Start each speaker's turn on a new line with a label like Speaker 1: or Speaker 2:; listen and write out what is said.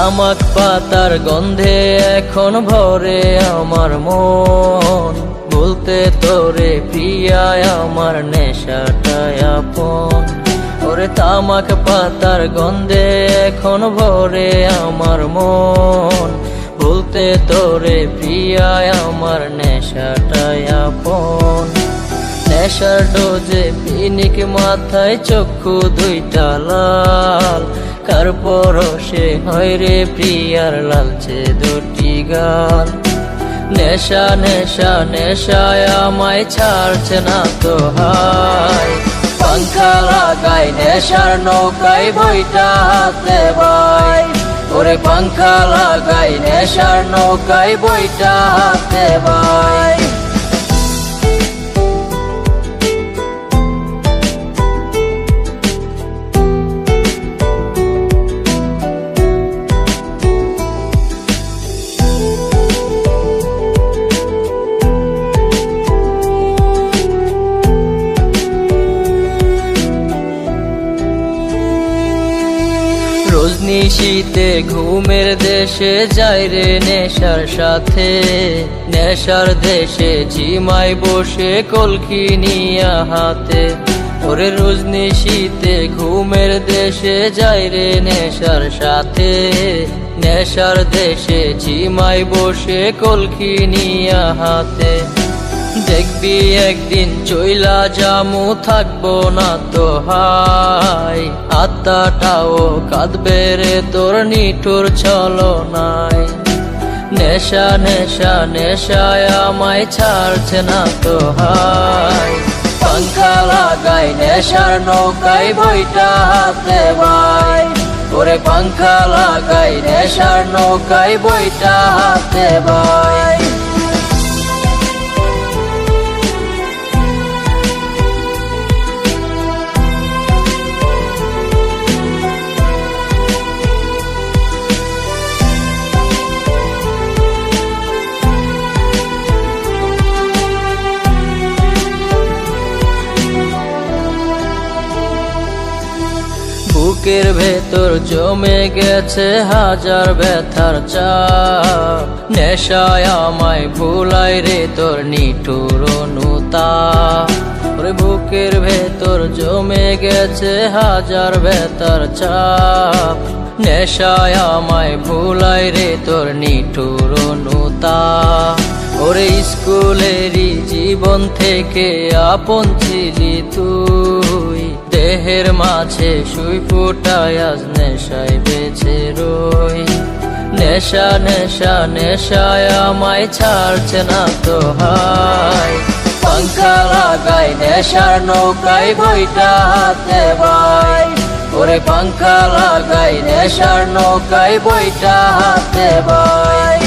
Speaker 1: তামাক পাতার গন্ধে এখন ভরে আমার মন, বলতে তোরে প্রিয়ায় আমার নেশাটাই আপন। ওরে তামাক পাতার গন্ধে এখন ভরে আমার মন, বলতে তোরে প্রিয়ায় আমার নেশাটাই আপন। নেশার ডোজে পিনিক মাথায় চক্ষু দুইটা লাল, কার পরশে হয় রে প্রিয়ার লালচে দুটি গাল। নেশা নেশা নেশায় আমায় ছাড়ছে না তো হায়, পাংখা লাগাই নেশার নৌকায় বইটা হাতে ভাই। ওরে পাংখা লাগাই নেশার নৌকায় বইটা হাতে ভাই। রজনীশীতে ঘুমের দেশে যাই রে নেশার সাথে, নেশার দেশে ঝিমাই বসে কলকি নিয়া হাতে। ওরে রজনীশীতে ঘুমের দেশে যাই রে নেশার সাথে, নেশার দেশে ঝিমাই বসে কলকি নিয়া হাতে। দেখবি একদিন চইলা জামু থাকবো না তো হাই, আত্মাটাও কাঁদবে রে তোর নিঠুর ছলনায়। নেশা নেশা নেশায় আমায় ছাড়ছে না তো হাই, পাংখা লাগাই নেশার নৌকায় বইটা হাতে ভাই। ওরে পাংখা লাগাই নেশার নৌকায় বইটা হাতে ভাই। বুকের ভেতর জমে গেছে হাজার ব্যথার চাপ, নেশায় আমায় ভুলাই রে তোর নিঠুর অনুতাপ। ওরে বুকের ভেতর জমে গেছে হাজার ব্যথার চাপ, নেশায় আমায় ভুলাই রে তোর নিঠুর অনুতাপ। ওরে স্কুলেরই জীবন থেকে আপন ছিলি তুই, দেহের মাঝে সুই ফুটায় আজ নেশায় বেঁচে রই। নেশা নেশা নেশায় আমায় ছাড়ছে না তো হাই, পাংখা লাগাই নেশার নৌকায় বইটা হাতে ভাই। ওরে পাংখা লাগাই নেশার নৌকায় বইটা হাতে ভাই।